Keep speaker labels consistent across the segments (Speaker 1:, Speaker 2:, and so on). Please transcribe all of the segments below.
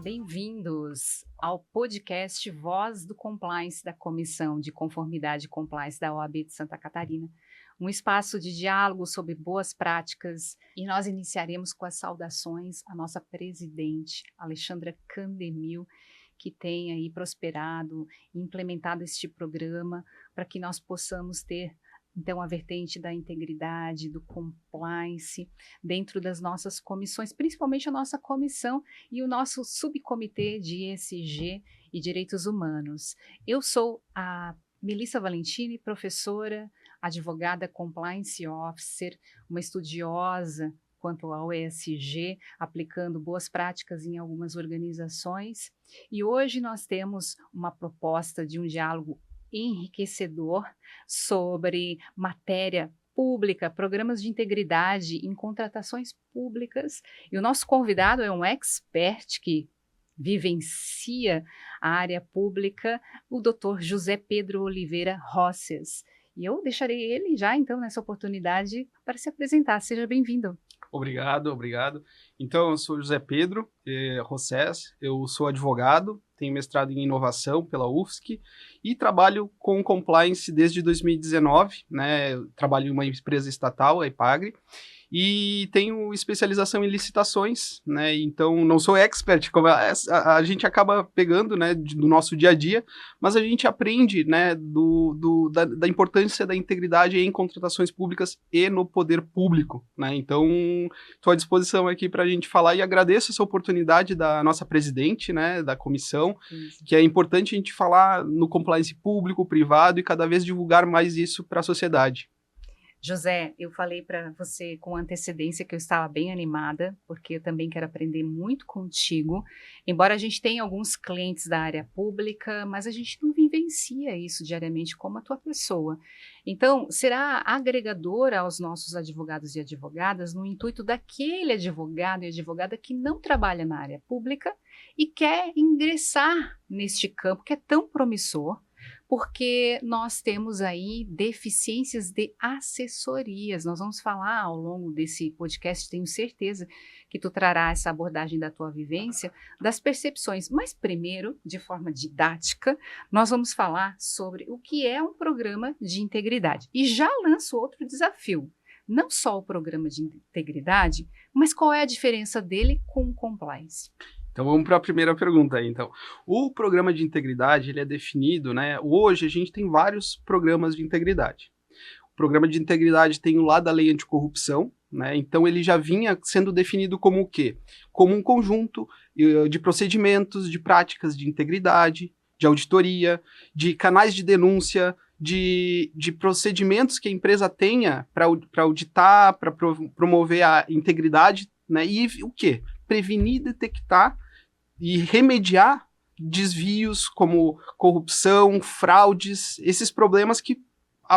Speaker 1: bem-vindos ao podcast Voz do Compliance da Comissão de Conformidade e Compliance da OAB de Santa Catarina, um espaço de diálogo sobre boas práticas, e nós iniciaremos com as saudações à nossa presidente, Alexandra Candemil, que tem aí prosperado e implementado este programa para que nós possamos ter então a vertente da integridade, do compliance, dentro das nossas comissões, principalmente a nossa comissão e o nosso subcomitê de ESG e Direitos Humanos. Eu sou a Melissa Valentini, professora, advogada, compliance officer, uma estudiosa quanto ao ESG, aplicando boas práticas em algumas organizações. E hoje nós temos uma proposta de um diálogo enriquecedor sobre matéria pública, programas de integridade em contratações públicas. E o nosso convidado é um expert que vivencia a área pública, o Dr. José Pedro Oliveira Roces. E eu deixarei ele já, então, nessa oportunidade para se apresentar. Seja bem-vindo.
Speaker 2: Obrigado. Então, eu sou José Pedro Roces, eu sou advogado, tenho mestrado em inovação pela UFSC e trabalho com compliance desde 2019, né? Eu trabalho em uma empresa estatal, a Epagre, e tenho especialização em licitações, né? Então, não sou expert, como a gente acaba pegando, né, do nosso dia a dia, mas a gente aprende, né, da importância da integridade em contratações públicas e no poder público, né? Então, estou à disposição aqui para a gente falar e agradeço essa oportunidade da nossa presidente, né, da comissão, que é importante a gente falar no compliance público, privado e cada vez divulgar mais isso para a sociedade.
Speaker 1: José, eu falei para você com antecedência que eu estava bem animada, porque eu também quero aprender muito contigo, embora a gente tenha alguns clientes da área pública, mas a gente não vivencia isso diariamente como a tua pessoa. Então, será agregadora aos nossos advogados e advogadas no intuito daquele advogado e advogada que não trabalha na área pública e quer ingressar neste campo que é tão promissor, porque nós temos aí deficiências de assessorias. Nós vamos falar ao longo desse podcast, tenho certeza que tu trará essa abordagem da tua vivência, das percepções. Mas primeiro, de forma didática, nós vamos falar sobre o que é um programa de integridade. E já lanço outro desafio. Não só o programa de integridade, mas qual é a diferença dele com o compliance?
Speaker 2: Então vamos para a primeira pergunta aí, então. O programa de integridade, ele é definido, né? Hoje a gente tem vários programas de integridade. O programa de integridade tem o lá da lei anticorrupção, né? Então ele já vinha sendo definido como o quê? Como um conjunto de procedimentos, de práticas de integridade, de auditoria, de canais de denúncia, de procedimentos que a empresa tenha para auditar, para promover a integridade, né? E o quê? Prevenir, detectar e remediar desvios como corrupção, fraudes, esses problemas que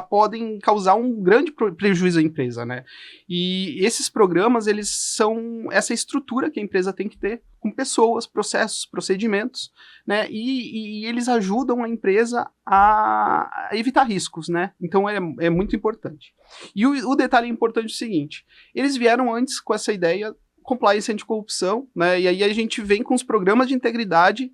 Speaker 2: podem causar um grande prejuízo à empresa, né? E esses programas, eles são essa estrutura que a empresa tem que ter, com pessoas, processos, procedimentos, né? E eles ajudam a empresa a evitar riscos, né? Então é muito importante. E o detalhe importante é o seguinte, eles vieram antes com essa ideia compliance anticorrupção, né? E aí a gente vem com os programas de integridade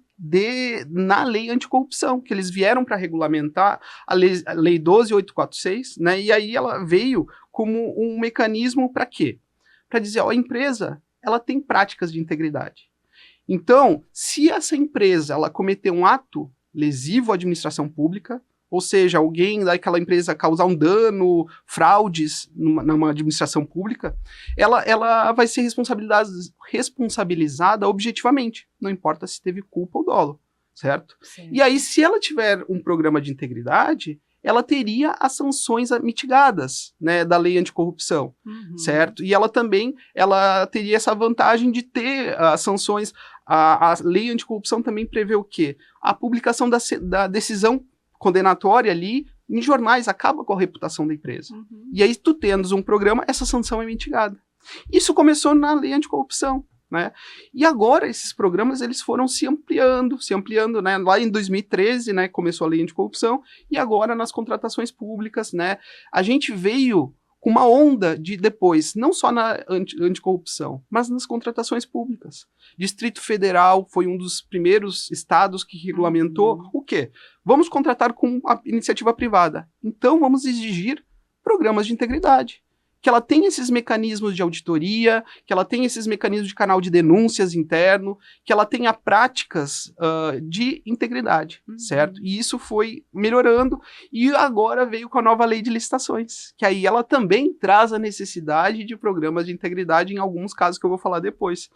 Speaker 2: na lei anticorrupção, que eles vieram para regulamentar a lei 12.846, né? E aí ela veio como um mecanismo para quê? Para dizer, ó, a empresa, ela tem práticas de integridade. Então, se essa empresa, ela cometer um ato lesivo à administração pública, ou seja, alguém daquela empresa causar um dano, fraudes numa administração pública, ela vai ser responsabilizada objetivamente, não importa se teve culpa ou dolo, certo? Sim. E aí, se ela tiver um programa de integridade, ela teria as sanções mitigadas, né, da lei anticorrupção, certo? E ela teria essa vantagem de ter as sanções. A lei anticorrupção também prevê o quê? A publicação da decisão condenatória ali em jornais, acaba com a reputação da empresa. E aí, tu tendo um programa, essa sanção é mitigada. Isso começou na lei anticorrupção, né? E agora, esses programas, eles foram se ampliando, né? Lá em 2013, né, começou a lei anticorrupção, e agora nas contratações públicas, né, a gente veio com uma onda de depois, não só na anticorrupção, mas nas contratações públicas. Distrito Federal foi um dos primeiros estados que regulamentou o quê? Vamos contratar com a iniciativa privada. Então, vamos exigir programas de integridade. Que ela tenha esses mecanismos de auditoria, que ela tenha esses mecanismos de canal de denúncias interno, que ela tenha práticas de integridade, certo? E isso foi melhorando, e agora veio com a nova lei de licitações, que aí ela também traz a necessidade de programas de integridade em alguns casos que eu vou falar depois.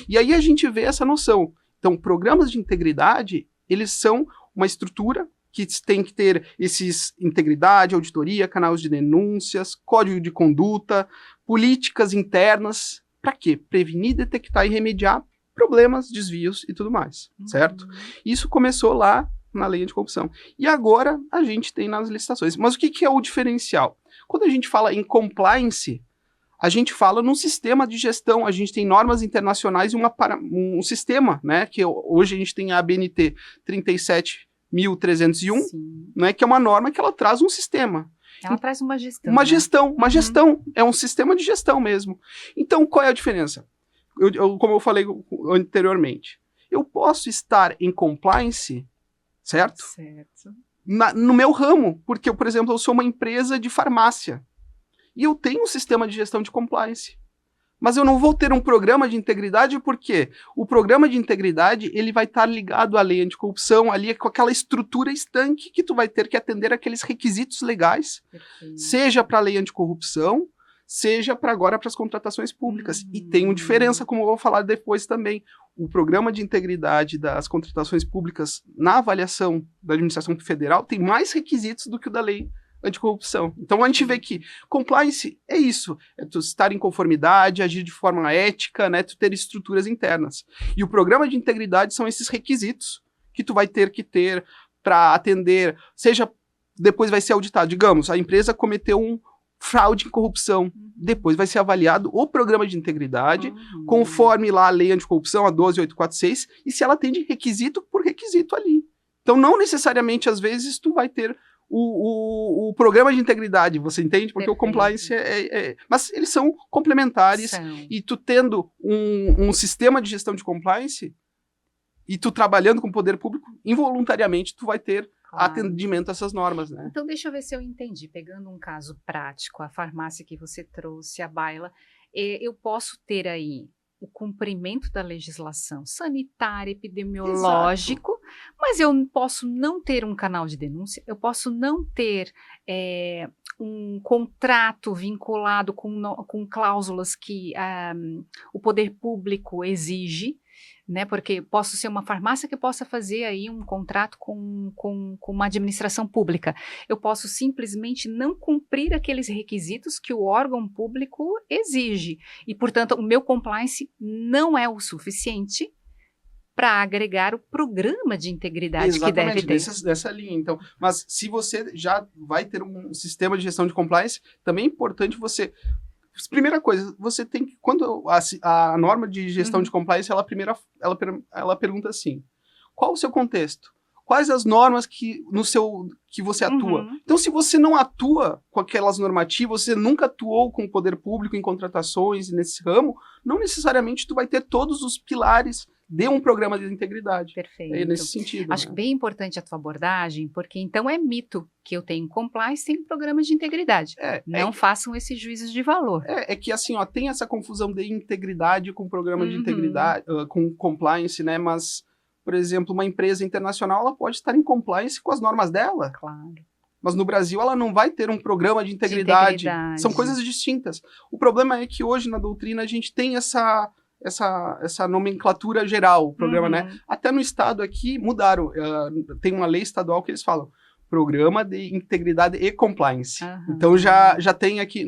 Speaker 2: E aí a gente vê essa noção. Então, programas de integridade, eles são uma estrutura que tem que ter esses integridade, auditoria, canais de denúncias, código de conduta, políticas internas. Para quê? Prevenir, detectar e remediar problemas, desvios e tudo mais, certo? Isso começou lá na lei anticorrupção. E agora a gente tem nas licitações. Mas o que é o diferencial? Quando a gente fala em compliance, a gente fala num sistema de gestão, a gente tem normas internacionais e um sistema, né? Que hoje a gente tem a ABNT 37.301, né, que é uma norma que ela traz um sistema.
Speaker 1: Ela traz uma gestão.
Speaker 2: Uma gestão, é um sistema de gestão mesmo. Então, qual é a diferença? Como eu falei anteriormente, eu posso estar em compliance, certo?
Speaker 1: Certo.
Speaker 2: No meu ramo, porque, por exemplo, eu sou uma empresa de farmácia e eu tenho um sistema de gestão de compliance. Mas eu não vou ter um programa de integridade porque o programa de integridade ele vai estar ligado à lei anticorrupção, ali com aquela estrutura estanque que tu vai ter que atender aqueles requisitos legais, seja para a lei anticorrupção, seja para agora para as contratações públicas. E tem uma diferença, como eu vou falar depois também. O programa de integridade das contratações públicas na avaliação da administração federal tem mais requisitos do que o da lei anticorrupção. Então a gente vê que compliance é isso, é tu estar em conformidade, agir de forma ética, né, tu ter estruturas internas. E o programa de integridade são esses requisitos que tu vai ter que ter para atender, seja depois vai ser auditado, digamos, a empresa cometeu um fraude e corrupção, depois vai ser avaliado o programa de integridade, conforme lá a lei anticorrupção, a 12846, e se ela atende requisito por requisito ali. Então não necessariamente, às vezes, tu vai ter o programa de integridade, você entende? Porque o compliance mas eles são complementares, e tu tendo um sistema de gestão de compliance, e tu trabalhando com o poder público, involuntariamente tu vai ter atendimento a essas normas, né?
Speaker 1: Então deixa eu ver se eu entendi, pegando um caso prático, a farmácia que você trouxe, a Baila, eu posso ter aí o cumprimento da legislação sanitária, epidemiológico, mas eu posso não ter um canal de denúncia, eu posso não ter um contrato vinculado com cláusulas que o poder público exige, né? Porque posso ser uma farmácia que possa fazer aí um contrato com uma administração pública. Eu posso simplesmente não cumprir aqueles requisitos que o órgão público exige. E, portanto, o meu compliance não é o suficiente para agregar o programa de integridade que deve ter.
Speaker 2: Dessa linha, então. Mas se você já vai ter um sistema de gestão de compliance, também é importante você... Primeira coisa, você tem que... Quando a norma de gestão de compliance, ela pergunta assim, qual o seu contexto? Quais as normas que você atua? Então, se você não atua com aquelas normativas, você nunca atuou com o poder público em contratações nesse ramo, não necessariamente tu vai ter todos os pilares de um programa de integridade.
Speaker 1: Perfeito.
Speaker 2: É nesse sentido.
Speaker 1: Acho bem importante a tua abordagem, porque então é mito que eu tenho compliance sem programa de integridade. Não façam esses juízos de valor.
Speaker 2: É que assim, ó, tem essa confusão de integridade com programa de integridade, com compliance, né? Mas, por exemplo, uma empresa internacional, ela pode estar em compliance com as normas dela.
Speaker 1: Claro.
Speaker 2: Mas no Brasil ela não vai ter um programa de integridade. São coisas distintas. O problema é que hoje na doutrina a gente tem essa nomenclatura geral, o programa, né? Até no estado aqui mudaram. Tem uma lei estadual que eles falam Programa de Integridade e Compliance. Então já tem aqui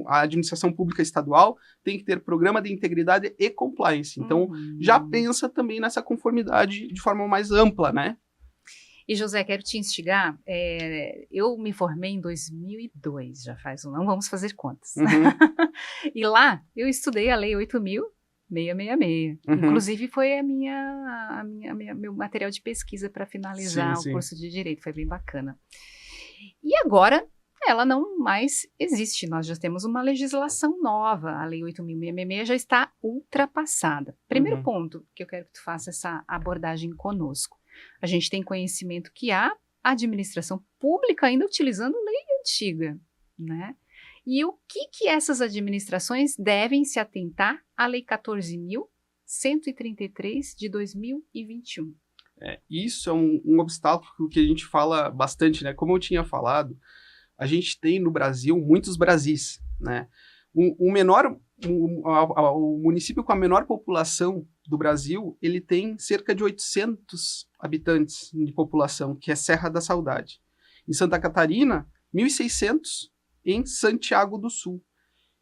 Speaker 2: a administração pública estadual, tem que ter Programa de Integridade e Compliance. Então já pensa também nessa conformidade de forma mais ampla, né?
Speaker 1: E, José, quero te instigar, eu me formei em 2002, já faz não vamos fazer contas. E lá eu estudei a Lei 8.666. Inclusive foi meu material de pesquisa para finalizar o curso de Direito, foi bem bacana. E agora ela não mais existe. Nós já temos uma legislação nova, a Lei 8.666 já está ultrapassada. Primeiro ponto que eu quero que tu faça essa abordagem conosco. A gente tem conhecimento que há administração pública ainda utilizando lei antiga, né? E o que essas administrações devem se atentar à Lei 14.133 de 2021?
Speaker 2: Isso é um obstáculo que a gente fala bastante, né? Como eu tinha falado, a gente tem no Brasil muitos Brasis, né? O município com a menor população do Brasil, ele tem cerca de 800 habitantes de população, que é Serra da Saudade. Em Santa Catarina, 1.600 em Santiago do Sul.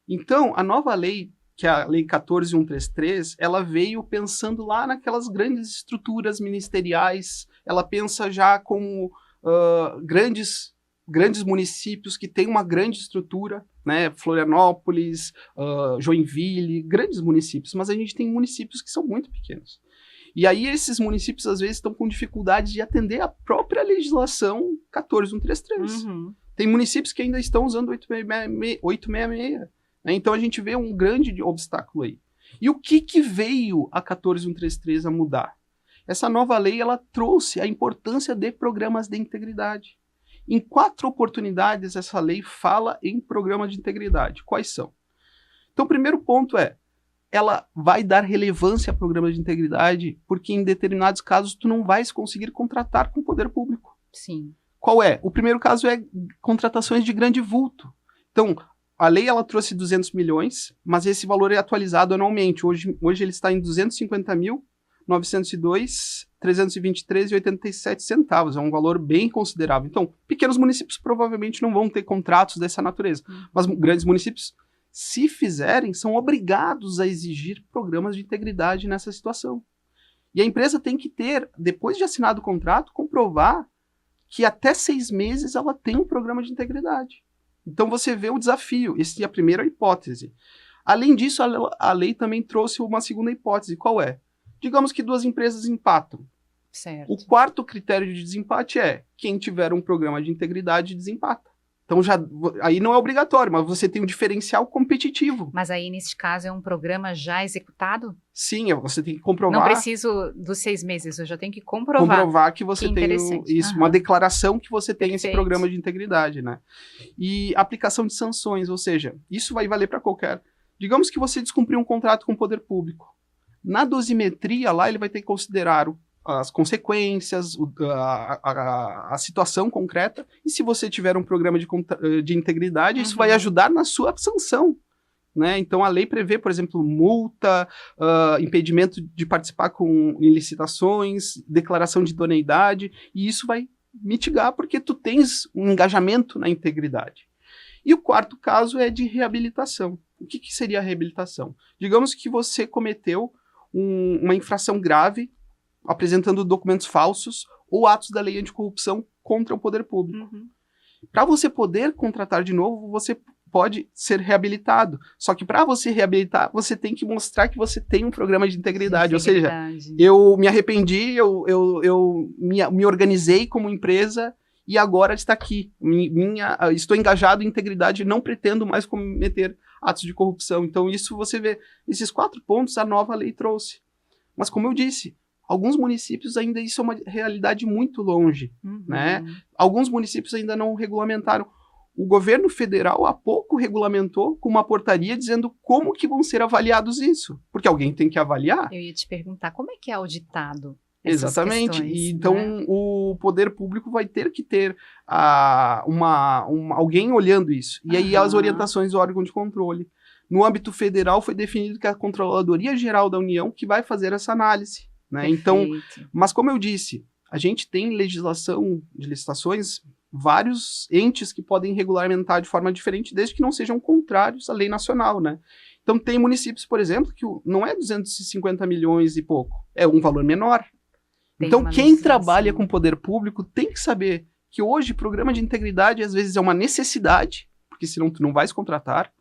Speaker 2: Então, a nova lei, que é a Lei 14.133, ela veio pensando lá naquelas grandes estruturas ministeriais, ela pensa já como grandes municípios que têm uma grande estrutura, né? Florianópolis, Joinville, grandes municípios, mas a gente tem municípios que são muito pequenos. E aí esses municípios, às vezes, estão com dificuldade de atender a própria legislação 14.133. Tem municípios que ainda estão usando 866, né? Então a gente vê um grande obstáculo aí. E o que veio a 14.133 a mudar? Essa nova lei, ela trouxe a importância de programas de integridade. Em 4 oportunidades, essa lei fala em programas de integridade. Quais são? Então, o primeiro ponto ela vai dar relevância a programas de integridade, porque em determinados casos tu não vais conseguir contratar com o poder público.
Speaker 1: Sim.
Speaker 2: Qual é? O primeiro caso é contratações de grande vulto. Então, a lei ela trouxe 200 milhões, mas esse valor é atualizado anualmente. Hoje ele está em 250.902.323,87 centavos. É um valor bem considerável. Então, pequenos municípios provavelmente não vão ter contratos dessa natureza. Mas grandes municípios, se fizerem, são obrigados a exigir programas de integridade nessa situação. E a empresa tem que ter, depois de assinado o contrato, comprovar que até 6 meses ela tem um programa de integridade. Então você vê o desafio. Essa é a primeira hipótese. Além disso, a lei também trouxe uma segunda hipótese. Qual é? Digamos que 2 empresas empatam.
Speaker 1: Certo.
Speaker 2: O quarto critério de desempate é quem tiver um programa de integridade desempata. Então aí não é obrigatório, mas você tem um diferencial competitivo.
Speaker 1: Mas aí, nesse caso, é um programa já executado?
Speaker 2: Sim, você tem que comprovar.
Speaker 1: Não preciso dos 6 meses, eu já tenho que comprovar.
Speaker 2: Comprovar que você tem uma declaração que você tem esse programa de integridade, né? E aplicação de sanções, ou seja, isso vai valer para qualquer. Digamos que você descumpriu um contrato com o poder público. Na dosimetria lá, ele vai ter que considerar as consequências, a situação concreta, e se você tiver um programa de integridade, isso vai ajudar na sua sanção, né? Então a lei prevê, por exemplo, multa, impedimento de participar em licitações, declaração de idoneidade, e isso vai mitigar porque tu tens um engajamento na integridade. E o quarto caso é de reabilitação. O que seria a reabilitação? Digamos que você cometeu uma infração grave, apresentando documentos falsos ou atos da lei anticorrupção contra o poder público. Para você poder contratar de novo, você pode ser reabilitado. Só que para você reabilitar, você tem que mostrar que você tem um programa de integridade. Ou seja, eu me arrependi, eu me organizei como empresa e agora está aqui. Estou engajado em integridade e não pretendo mais cometer atos de corrupção. Então isso você vê, esses 4 pontos a nova lei trouxe. Mas como eu disse, alguns municípios ainda isso é uma realidade muito longe, né? Alguns municípios ainda não regulamentaram. O governo federal há pouco regulamentou com uma portaria dizendo como que vão ser avaliados isso, porque alguém tem que avaliar.
Speaker 1: Eu ia te perguntar, como é que é auditado?
Speaker 2: Exatamente.
Speaker 1: Questões,
Speaker 2: e então, né? O poder público vai ter que ter alguém olhando isso. E aí as orientações do órgão de controle. No âmbito federal foi definido que a Controladoria Geral da União que vai fazer essa análise, né? Então, mas como eu disse, a gente tem legislação de licitações, vários entes que podem regulamentar de forma diferente, desde que não sejam contrários à lei nacional, né? Então tem municípios, por exemplo, que não é 250 milhões e pouco, é um valor menor. Então quem trabalha com poder público tem que saber que hoje programa de integridade às vezes é uma necessidade, porque senão tu não vais contratar,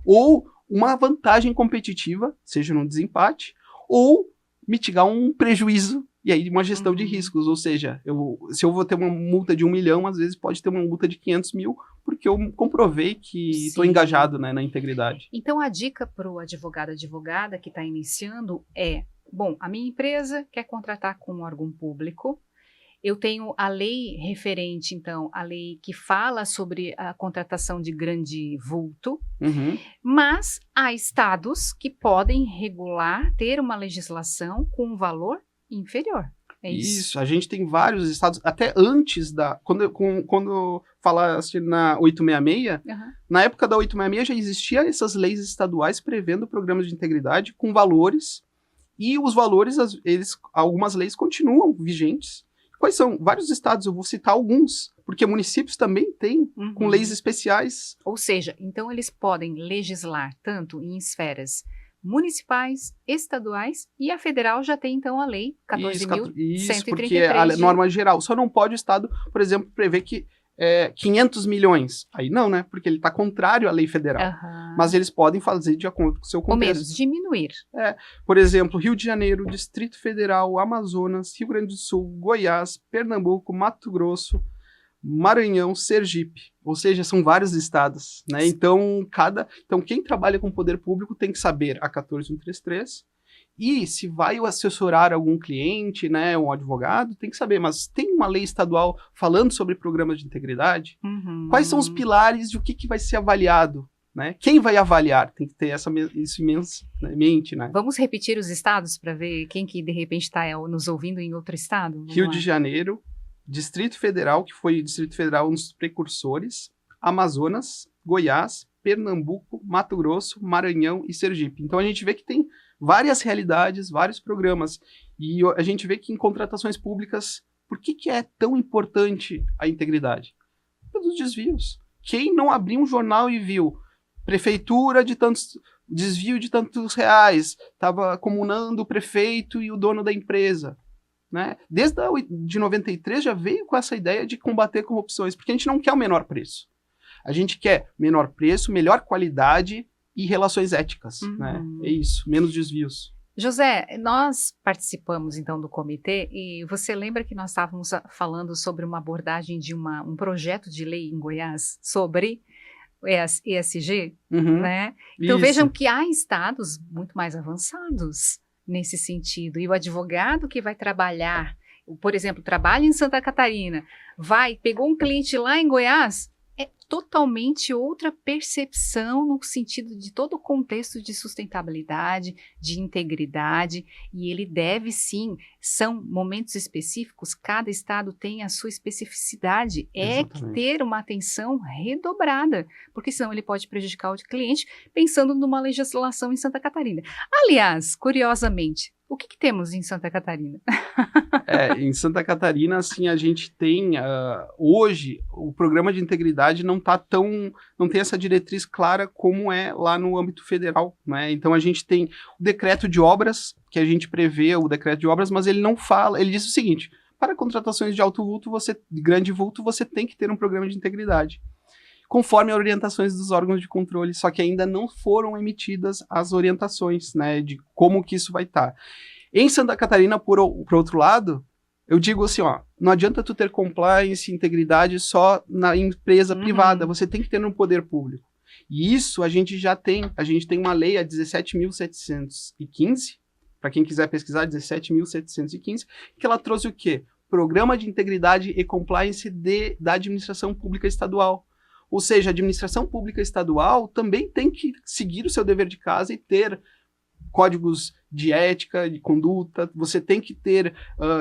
Speaker 2: ou uma vantagem competitiva, seja no desempate, ou mitigar um prejuízo, e aí uma gestão de riscos, ou seja, se eu vou ter uma multa de 1 milhão, às vezes pode ter uma multa de 500 mil, porque eu comprovei que estou engajado, né, na integridade.
Speaker 1: Então, a dica para o advogado, advogada que está iniciando é, bom, a minha empresa quer contratar com um órgão público, eu tenho a lei referente, então, a lei que fala sobre a contratação de grande vulto, mas há estados que podem regular, ter uma legislação com um valor inferior. É isso.
Speaker 2: A gente tem vários estados, até antes da... Quando falasse na 866, na época da 866 já existiam essas leis estaduais prevendo programas de integridade com valores, e os valores, algumas leis continuam vigentes. Quais são? Vários estados, eu vou citar alguns, porque municípios também têm, com leis especiais.
Speaker 1: Ou seja, então eles podem legislar tanto em esferas municipais, estaduais, e a federal já tem então a lei 14.133.
Speaker 2: Isso, porque é a norma geral. Só não pode o estado, por exemplo, prever que 500 milhões. Aí não, né? Porque ele está contrário à lei federal. Mas eles podem fazer de acordo com o seu contexto.
Speaker 1: Ou menos, diminuir.
Speaker 2: Por exemplo, Rio de Janeiro, Distrito Federal, Amazonas, Rio Grande do Sul, Goiás, Pernambuco, Mato Grosso, Maranhão, Sergipe. Ou seja, são vários estados, né? Então, quem trabalha com o poder público tem que saber a 14.133, e se vai assessorar algum cliente, né, um advogado, tem que saber, mas tem uma lei estadual falando sobre programas de integridade? Quais são os pilares de o que vai ser avaliado? Né? Quem vai avaliar? Tem que ter isso em mente, né?
Speaker 1: Vamos repetir os estados para ver quem que de repente está nos ouvindo em outro estado? Vamos
Speaker 2: Rio
Speaker 1: lá.
Speaker 2: de Janeiro, Distrito Federal, que foi Distrito Federal um dos precursores, Amazonas, Goiás, Pernambuco, Mato Grosso, Maranhão e Sergipe. Então a gente vê que tem várias realidades, vários programas, e a gente vê que em contratações públicas, por que é tão importante a integridade? Pelos desvios. Quem não abriu um jornal e viu prefeitura de tantos, desvio de tantos reais, estava comunando o prefeito e o dono da empresa, né? Desde de 93 já veio com essa ideia de combater corrupções, porque a gente não quer o menor preço. A gente quer menor preço, melhor qualidade e relações éticas, né? É isso, menos desvios.
Speaker 1: José, nós participamos então do comitê e você lembra que nós estávamos falando sobre uma abordagem de um projeto de lei em Goiás sobre ESG, né? Então vejam que há estados muito mais avançados nesse sentido, e o advogado que vai trabalhar, por exemplo, trabalha em Santa Catarina, pegou um cliente lá em Goiás, é totalmente outra percepção no sentido de todo o contexto de sustentabilidade, de integridade, e ele deve sim, são momentos específicos, cada estado tem a sua especificidade, que ter uma atenção redobrada, porque senão ele pode prejudicar o cliente, pensando numa legislação em Santa Catarina. Aliás, curiosamente, o que temos em Santa Catarina?
Speaker 2: Em Santa Catarina, assim, a gente tem, hoje, o programa de integridade não tem essa diretriz clara como é lá no âmbito federal, né? Então a gente tem o decreto de obras, que a gente prevê o decreto de obras, mas ele não fala, ele diz o seguinte: para contratações de alto vulto, de grande vulto, você tem que ter um programa de integridade, conforme as orientações dos órgãos de controle, só que ainda não foram emitidas as orientações, né, de como que isso vai estar. Em Santa Catarina, por outro lado, eu digo assim, não adianta tu ter compliance, integridade só na empresa privada, você tem que ter no poder público. E isso a gente tem uma lei, a 17.715, para quem quiser pesquisar, 17.715, que ela trouxe o quê? Programa de Integridade e Compliance da Administração Pública Estadual. Ou seja, a administração pública estadual também tem que seguir o seu dever de casa e ter códigos de ética, de conduta, você tem que ter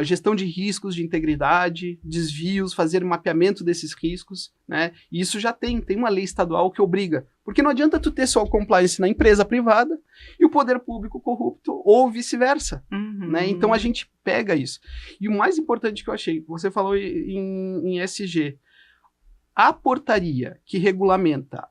Speaker 2: gestão de riscos de integridade, desvios, fazer mapeamento desses riscos, né? E isso já tem uma lei estadual que obriga, porque não adianta tu ter só o compliance na empresa privada e o poder público corrupto, ou vice-versa, né? Então a gente pega isso. E o mais importante que eu achei, você falou em ESG, a portaria que regulamenta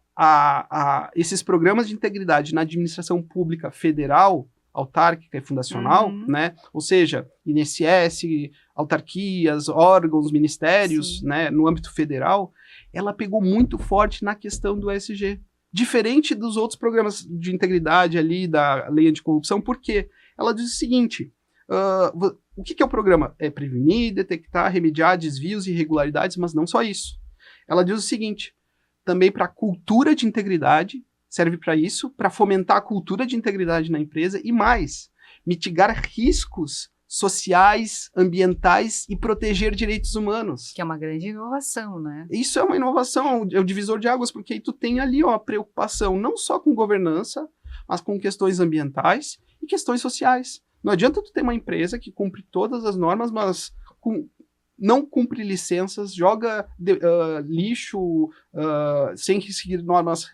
Speaker 2: esses programas de integridade na administração pública federal, autárquica e fundacional, né? Ou seja, INSS, autarquias, órgãos, ministérios, né, no âmbito federal, ela pegou muito forte na questão do ESG. Diferente dos outros programas de integridade ali da lei anticorrupção, porque ela diz o seguinte: o que é o programa? É prevenir, detectar, remediar desvios e irregularidades, mas não só isso. Ela diz o seguinte: também para cultura de integridade, serve para isso, para fomentar a cultura de integridade na empresa e mais, mitigar riscos sociais, ambientais e proteger direitos humanos.
Speaker 1: Que é uma grande inovação, né?
Speaker 2: Isso é uma inovação, é o divisor de águas, porque aí tu tem ali a preocupação não só com governança, mas com questões ambientais e questões sociais. Não adianta tu ter uma empresa que cumpre todas as normas, mas não cumpre licenças, joga lixo sem seguir normas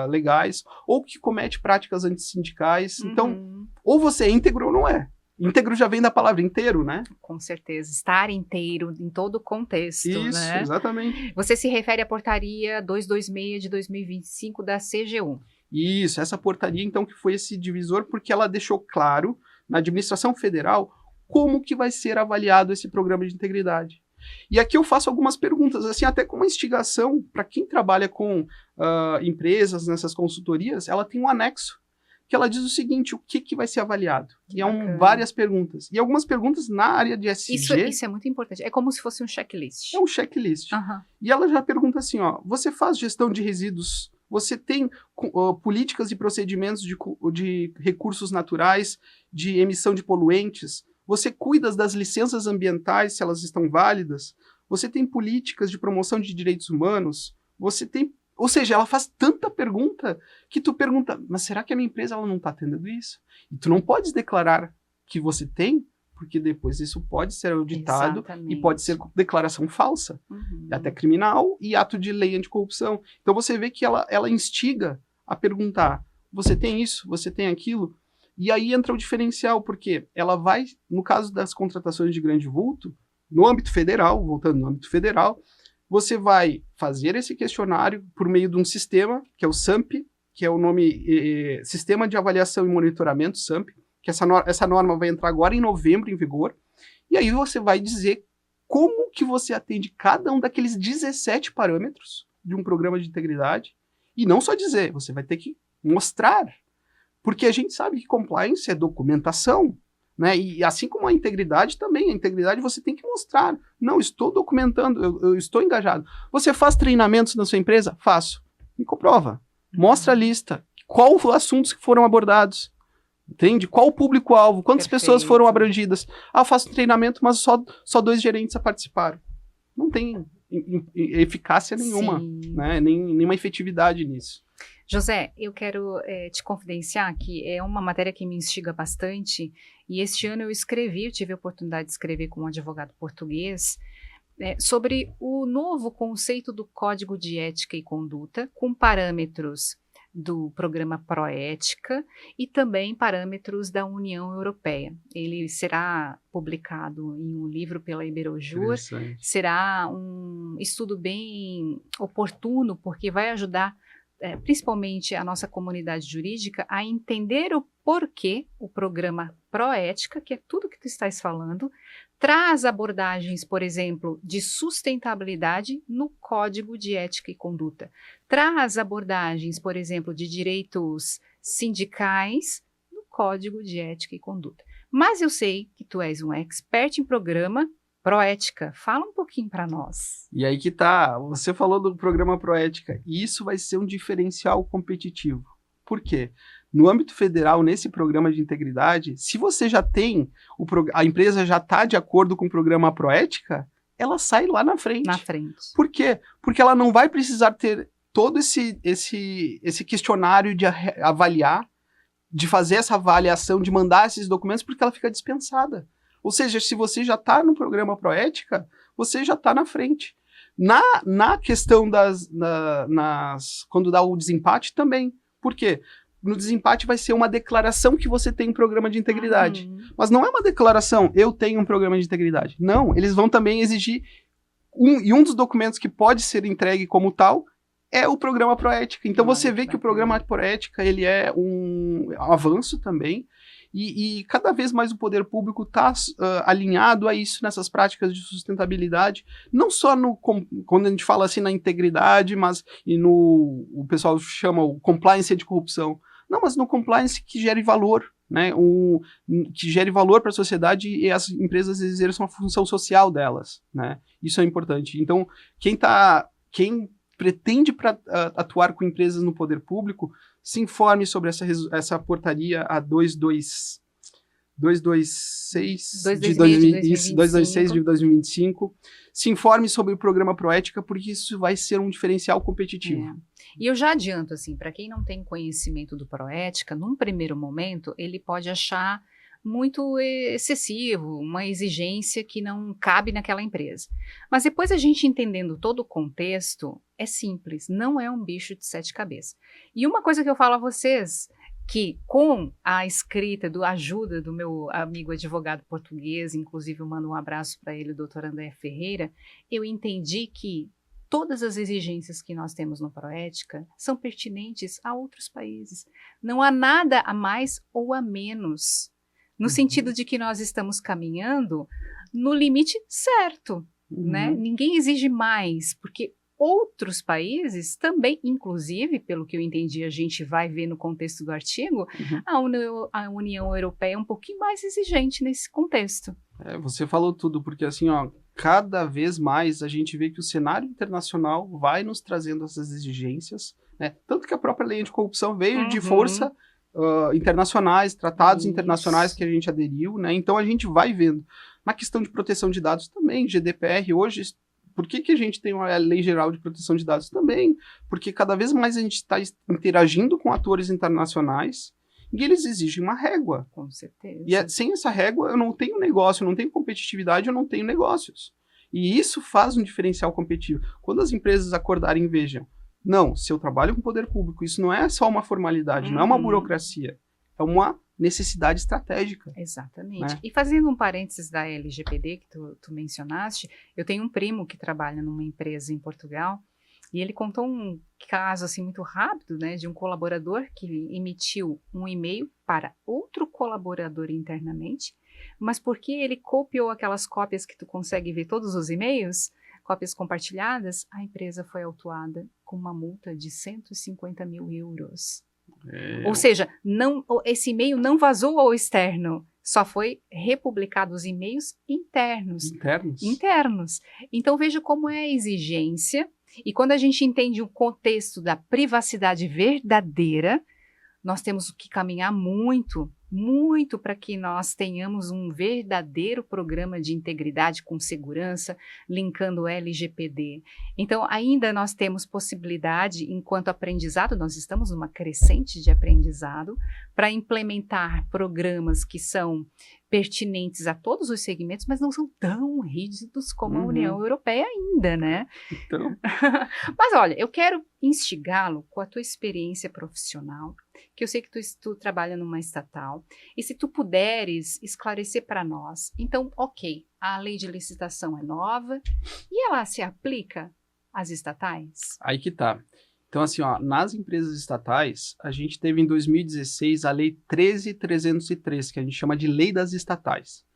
Speaker 2: legais, ou que comete práticas antissindicais. Então, ou você é íntegro ou não é. Íntegro já vem da palavra inteiro, né?
Speaker 1: Com certeza, estar inteiro em todo o contexto,
Speaker 2: isso,
Speaker 1: né?
Speaker 2: Exatamente.
Speaker 1: Você se refere à portaria 226 de 2025 da CGU.
Speaker 2: Isso, essa portaria, então, que foi esse divisor, porque ela deixou claro, na administração federal, como que vai ser avaliado esse programa de integridade. E aqui eu faço algumas perguntas, assim, até com uma instigação, para quem trabalha com empresas nessas consultorias, ela tem um anexo, que ela diz o seguinte, o que vai ser avaliado. E várias perguntas. E algumas perguntas na área de SG...
Speaker 1: Isso é muito importante. É como se fosse um checklist.
Speaker 2: É um checklist. E ela já pergunta assim, você faz gestão de resíduos, você tem políticas e procedimentos de recursos naturais, de emissão de poluentes, você cuida das licenças ambientais, se elas estão válidas, você tem políticas de promoção de direitos humanos, você tem... Ou seja, ela faz tanta pergunta que tu pergunta, mas será que a minha empresa ela não está atendendo isso? E tu não podes declarar que você tem, porque depois isso pode ser auditado. Exatamente. E pode ser declaração falsa, até criminal e ato de lei anticorrupção. Então você vê que ela instiga a perguntar, você tem isso, você tem aquilo? E aí entra o diferencial, porque ela vai, no caso das contratações de grande vulto, no âmbito federal, voltando no âmbito federal, você vai fazer esse questionário por meio de um sistema, que é o SAMP, que é o nome Sistema de Avaliação e Monitoramento, SAMP, que essa norma vai entrar agora em novembro em vigor, e aí você vai dizer como que você atende cada um daqueles 17 parâmetros de um programa de integridade, e não só dizer, você vai ter que mostrar, porque a gente sabe que compliance é documentação, né? E assim como a integridade também, a integridade você tem que mostrar, não, estou documentando, eu estou engajado. Você faz treinamentos na sua empresa? Faço. Me comprova. Mostra a lista. Qual os assuntos que foram abordados? Entende? Qual o público-alvo? Quantas pessoas foram abrangidas? Ah, faço treinamento, mas só 2 gerentes participaram. Não tem eficácia nenhuma, né? Nenhuma efetividade nisso.
Speaker 1: José, eu quero te confidenciar que é uma matéria que me instiga bastante, e este ano eu tive a oportunidade de escrever com um advogado português sobre o novo conceito do Código de Ética e Conduta, com parâmetros do programa Proética e também parâmetros da União Europeia. Ele será publicado em um livro pela Iberojur, será um estudo bem oportuno, porque vai ajudar principalmente a nossa comunidade jurídica a entender o porquê o programa Proética, que é tudo que tu estás falando, traz abordagens, por exemplo, de sustentabilidade no Código de Ética e Conduta. Traz abordagens, por exemplo, de direitos sindicais no Código de Ética e Conduta. Mas eu sei que tu és um expert em programa Proética. Fala um pouquinho para nós.
Speaker 2: E aí que tá, você falou do programa Proética, e isso vai ser um diferencial competitivo. Por quê? No âmbito federal, nesse programa de integridade, se você já tem, a empresa já está de acordo com o programa Proética, ela sai lá na frente. Por quê? Porque ela não vai precisar ter todo esse questionário de avaliar, de fazer essa avaliação, de mandar esses documentos, porque ela fica dispensada. Ou seja, se você já está no programa Proética, você já está na frente. Na questão quando dá o desempate também. Por quê? No desempate vai ser uma declaração que você tem um programa de integridade. Mas não é uma declaração, eu tenho um programa de integridade. Não, eles vão também exigir, um dos documentos que pode ser entregue como tal, é o programa Proética. Então você vê que o programa Proética, ele é um avanço também, e cada vez mais o poder público está alinhado a isso, nessas práticas de sustentabilidade, não só quando a gente fala assim na integridade, mas o pessoal chama o compliance de corrupção. Não, mas no compliance que gere valor, né? Que gere valor para a sociedade e as empresas exerçam a função social delas, né? Isso é importante. Então, quem pretende atuar com empresas no poder público, se informe sobre essa portaria a 226 de 2025. Se informe sobre o programa Proética, porque isso vai ser um diferencial competitivo.
Speaker 1: E eu já adianto, assim, para quem não tem conhecimento do Proética, num primeiro momento, ele pode achar muito excessivo, uma exigência que não cabe naquela empresa. Mas depois a gente entendendo todo o contexto, é simples, não é um bicho de 7 cabeças. E uma coisa que eu falo a vocês, que com a escrita, ajuda do meu amigo advogado português, inclusive eu mando um abraço para ele, o doutor André Ferreira, eu entendi que todas as exigências que nós temos no Proética são pertinentes a outros países. Não há nada a mais ou a menos, no sentido de que nós estamos caminhando no limite certo, né? Ninguém exige mais, porque outros países também, inclusive, pelo que eu entendi, a gente vai ver no contexto do artigo, a União Europeia é um pouquinho mais exigente nesse contexto.
Speaker 2: Você falou tudo, porque assim, cada vez mais a gente vê que o cenário internacional vai nos trazendo essas exigências, né? Tanto que a própria lei anticorrupção veio de força internacionais, tratados internacionais que a gente aderiu, né? Então a gente vai vendo. Na questão de proteção de dados também, GDPR hoje, por que a gente tem uma lei geral de proteção de dados também? Porque cada vez mais a gente está interagindo com atores internacionais e eles exigem uma régua.
Speaker 1: Com certeza.
Speaker 2: E sem essa régua eu não tenho negócio, eu não tenho competitividade, eu não tenho negócios. E isso faz um diferencial competitivo. Quando as empresas acordarem e vejam, não, se eu trabalho com o poder público, isso não é só uma formalidade, não é uma burocracia, é uma necessidade estratégica.
Speaker 1: Exatamente. Né? E fazendo um parênteses da LGPD que tu mencionaste, eu tenho um primo que trabalha numa empresa em Portugal e ele contou um caso assim muito rápido, né, de um colaborador que emitiu um e-mail para outro colaborador internamente, mas porque ele copiou aquelas cópias que tu consegue ver todos os e-mails, cópias compartilhadas, a empresa foi autuada com uma multa de 150 mil euros. Ou seja, esse e-mail não vazou ao externo, só foi republicado os e-mails internos. Então veja como é a exigência, e quando a gente entende o contexto da privacidade verdadeira, nós temos que caminhar muito para que nós tenhamos um verdadeiro programa de integridade com segurança, linkando o LGPD. Então, ainda nós temos possibilidade, enquanto aprendizado, nós estamos numa crescente de aprendizado, para implementar programas que são pertinentes a todos os segmentos, mas não são tão rígidos como a União Europeia ainda, né?
Speaker 2: Então.
Speaker 1: Mas olha, eu quero instigá-lo com a tua experiência profissional, que eu sei que tu trabalha numa estatal, e se tu puderes esclarecer para nós, então, ok, a lei de licitação é nova, e ela se aplica às estatais?
Speaker 2: Aí que tá. Então, assim, nas empresas estatais, a gente teve em 2016 a Lei 13.303, que a gente chama de Lei das Estatais.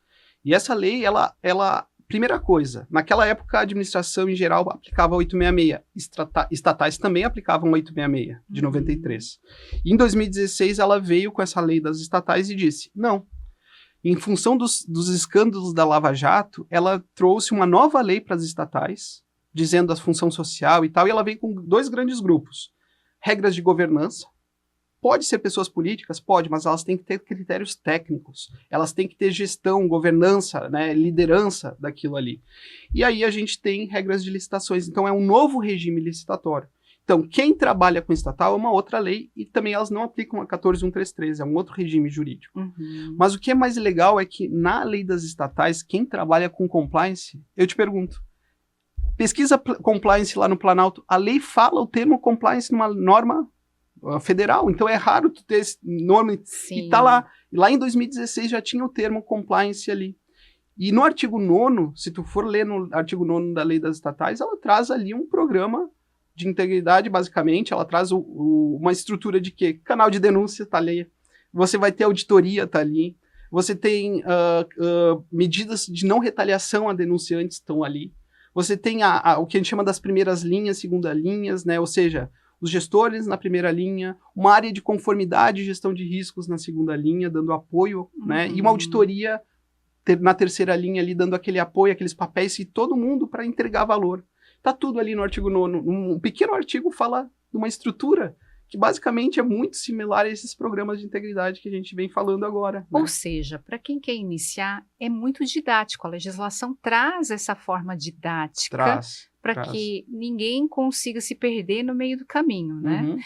Speaker 2: E essa lei, ela primeira coisa, naquela época a administração em geral aplicava 866, estatais também aplicavam 866, de 93. E em 2016 ela veio com essa lei das estatais e disse, não, em função dos escândalos da Lava Jato, ela trouxe uma nova lei para as estatais, dizendo a função social e tal, e ela veio com 2 grandes grupos. Regras de governança, pode ser pessoas políticas? Pode, mas elas têm que ter critérios técnicos, elas têm que ter gestão, governança, né, liderança daquilo ali. E aí a gente tem regras de licitações, então é um novo regime licitatório. Então, quem trabalha com estatal é uma outra lei e também elas não aplicam a 14.133, é um outro regime jurídico. Mas o que é mais legal é que na lei das estatais, quem trabalha com compliance, eu te pergunto, pesquisa compliance lá no Planalto, a lei fala o termo compliance numa norma federal, então é raro tu ter esse nome.
Speaker 1: Sim.
Speaker 2: E tá lá. Lá em 2016 já tinha o termo compliance ali. E no artigo 9º, se tu for ler no artigo 9º da lei das estatais, ela traz ali um programa de integridade, basicamente, ela traz uma estrutura de quê? Canal de denúncia tá ali, você vai ter auditoria tá ali, você tem medidas de não retaliação a denunciantes estão ali. Você tem o que a gente chama das primeiras linhas, segunda linhas, né? Ou seja, os gestores na primeira linha, uma área de conformidade e gestão de riscos na segunda linha, dando apoio, né? E uma auditoria na terceira linha ali, dando aquele apoio, aqueles papéis e todo mundo para entregar valor. Tá tudo ali no artigo 9º. Um pequeno artigo fala de uma estrutura que basicamente é muito similar a esses programas de integridade que a gente vem falando agora. Né?
Speaker 1: Ou seja, para quem quer iniciar, é muito didático. A legislação traz essa forma didática para que ninguém consiga se perder no meio do caminho, né?
Speaker 2: Uhum.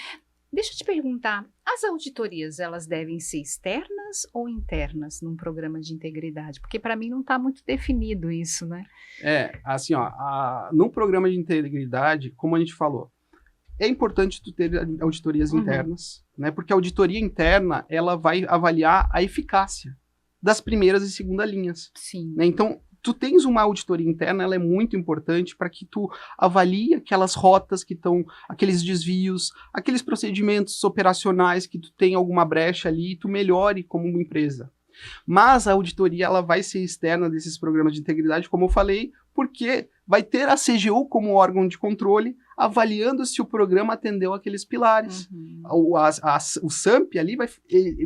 Speaker 1: Deixa eu te perguntar, as auditorias, elas devem ser externas ou internas num programa de integridade? Porque para mim não está muito definido isso, né?
Speaker 2: Assim, no programa de integridade, como a gente falou, é importante tu ter auditorias internas, né? Porque a auditoria interna, ela vai avaliar a eficácia das primeiras e segunda linhas.
Speaker 1: Sim.
Speaker 2: Né? Então, tu tens uma auditoria interna, ela é muito importante para que tu avalie aquelas rotas que estão, aqueles desvios, aqueles procedimentos operacionais que tu tem alguma brecha ali e tu melhore como uma empresa. Mas a auditoria, ela vai ser externa desses programas de integridade, como eu falei, porque vai ter a CGU como órgão de controle, avaliando se o programa atendeu aqueles pilares. O SAMP ali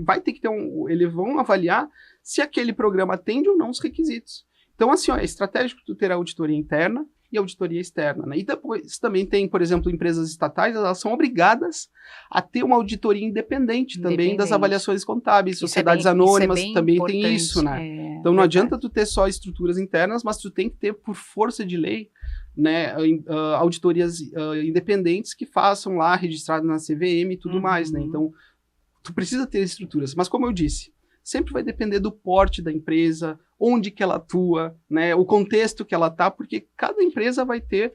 Speaker 2: vai ter que ter eles vão avaliar se aquele programa atende ou não os requisitos. Então, assim, é estratégico tu ter a auditoria interna e auditoria externa. Né? E depois também tem, por exemplo, empresas estatais, elas são obrigadas a ter uma auditoria independente também das avaliações contábeis. Sociedades anônimas também tem isso, né? Então não adianta tu ter só estruturas internas, mas tu tem que ter, por força de lei, né, auditorias independentes que façam lá, registrado na CVM e tudo mais, né? Então, tu precisa ter estruturas. Mas como eu disse, sempre vai depender do porte da empresa, onde que ela atua, né, o contexto que ela está, porque cada empresa vai ter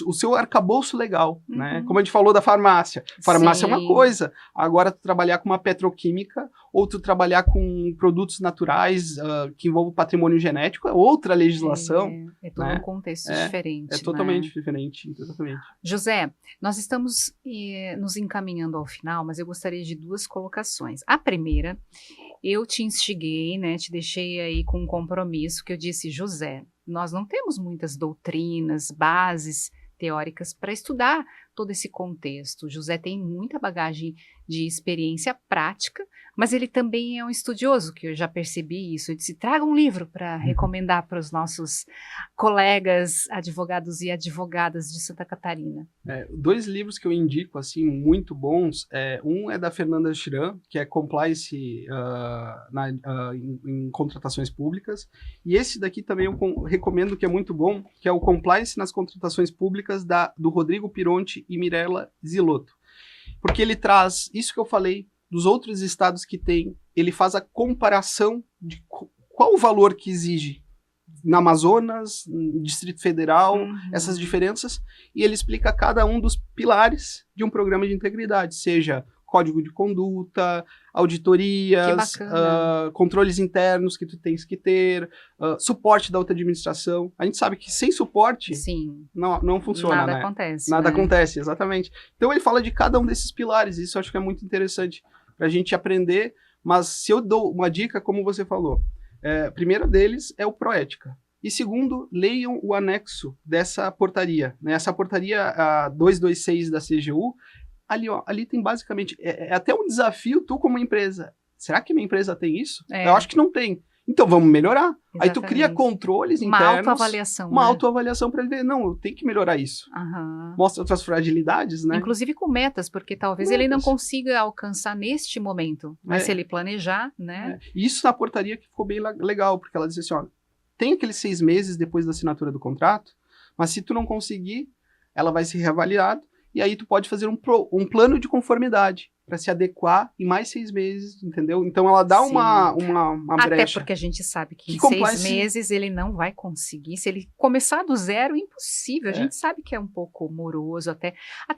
Speaker 2: o seu arcabouço legal, né? Como a gente falou da farmácia. Farmácia é uma coisa, agora tu trabalhar com uma petroquímica ou tu trabalhar com produtos naturais que envolvem patrimônio genético é outra legislação.
Speaker 1: É todo um contexto diferente.
Speaker 2: É totalmente diferente, exatamente.
Speaker 1: José, nós estamos nos encaminhando ao final, mas eu gostaria de 2 colocações. A primeira, eu te instiguei, né, te deixei aí com um compromisso que eu disse, José, nós não temos muitas doutrinas, bases teóricas para estudar todo esse contexto. O José tem muita bagagem de experiência prática, mas ele também é um estudioso, que eu já percebi isso. Eu disse, traga um livro para recomendar para os nossos colegas advogados e advogadas de Santa Catarina.
Speaker 2: 2 livros que eu indico, assim, muito bons. Um é da Fernanda Chiran, que é Compliance em contratações públicas. E esse daqui também eu recomendo, que é muito bom, que é o Compliance nas contratações públicas do Rodrigo Pironti e Mirella Zilotto. Porque ele traz isso que eu falei dos outros estados que tem, ele faz a comparação de qual o valor que exige na Amazonas, no Distrito Federal, essas diferenças, e ele explica cada um dos pilares de um programa de integridade, seja código de conduta, auditorias, controles internos que tu tens que ter, suporte da outra administração. A gente sabe que sem suporte não funciona,
Speaker 1: nada
Speaker 2: né?
Speaker 1: acontece.
Speaker 2: Nada acontece, exatamente. Então ele fala de cada um desses pilares, isso eu acho que é muito interessante para a gente aprender, mas se eu dou uma dica, como você falou, primeiro deles é o Proética. E segundo, leiam o anexo dessa portaria. Né? Essa portaria 226 da CGU, ali tem basicamente, é até um desafio tu como empresa. Será que minha empresa tem isso? Eu acho que não tem. Então vamos melhorar. Exatamente. Aí tu cria controles internos.
Speaker 1: Uma autoavaliação.
Speaker 2: Uma autoavaliação para ele ver, não, eu tenho que melhorar isso. Mostra outras fragilidades, né?
Speaker 1: Inclusive com metas, porque talvez ele não consiga alcançar neste momento. Mas se ele planejar, né?
Speaker 2: E isso na portaria que ficou bem legal, porque ela disse assim, ó, tem aqueles 6 meses depois da assinatura do contrato, mas se tu não conseguir, ela vai ser reavaliada, e aí tu pode fazer um plano de conformidade para se adequar em mais 6 meses, entendeu? Então ela dá uma brecha.
Speaker 1: Até porque a gente sabe que em 6 meses ele não vai conseguir. Se ele começar do zero, impossível. A gente sabe que é um pouco moroso, até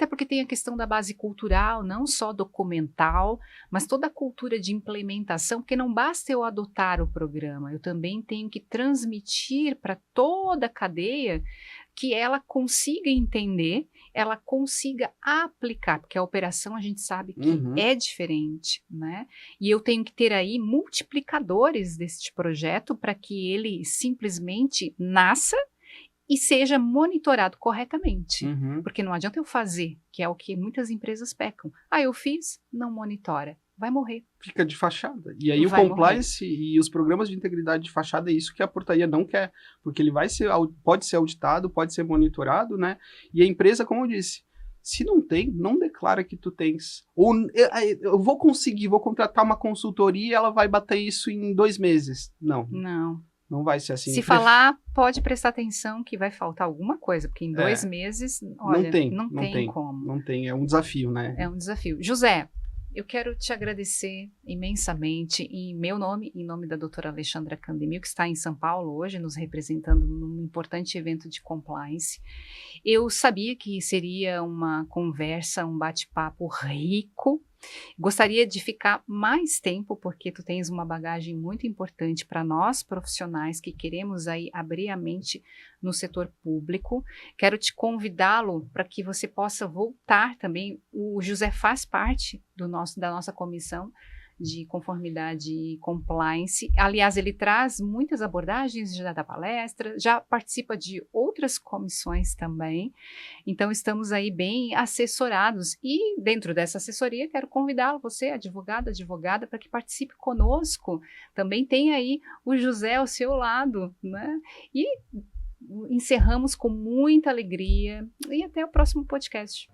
Speaker 1: porque tem a questão da base cultural, não só documental, mas toda a cultura de implementação, porque não basta eu adotar o programa, eu também tenho que transmitir para toda a cadeia que ela consiga entender, ela consiga aplicar, porque a operação a gente sabe que é diferente, né? E eu tenho que ter aí multiplicadores deste projeto para que ele simplesmente nasça e seja monitorado corretamente. Porque não adianta eu fazer, que é o que muitas empresas pecam. Eu fiz, não monitora. vai morrer.
Speaker 2: Fica de fachada. E aí
Speaker 1: Vai
Speaker 2: o compliance e os programas de integridade de fachada é isso que a portaria não quer, porque ele pode ser auditado, pode ser monitorado, né? E a empresa, como eu disse, se não tem, não declara que tu tens. Ou eu vou contratar uma consultoria e ela vai bater isso em 2 meses. Não vai ser assim.
Speaker 1: Se falar, pode prestar atenção que vai faltar alguma coisa, porque em 2 meses, olha, não tem como.
Speaker 2: Não tem, é um desafio, né?
Speaker 1: É um desafio. José, eu quero te agradecer imensamente em meu nome, em nome da doutora Alexandra Candemil, que está em São Paulo hoje, nos representando num importante evento de compliance. Eu sabia que seria uma conversa, um bate-papo rico. Gostaria de ficar mais tempo, porque tu tens uma bagagem muito importante para nós profissionais que queremos aí abrir a mente no setor público. Quero te convidá-lo para que você possa voltar também. O José faz parte da nossa comissão de conformidade e compliance. Aliás, ele traz muitas abordagens, já dá palestra, já participa de outras comissões também. Então, estamos aí bem assessorados. E dentro dessa assessoria, quero convidá-lo, você, advogada, para que participe conosco. Também tem aí o José ao seu lado, né? E encerramos com muita alegria. E até o próximo podcast.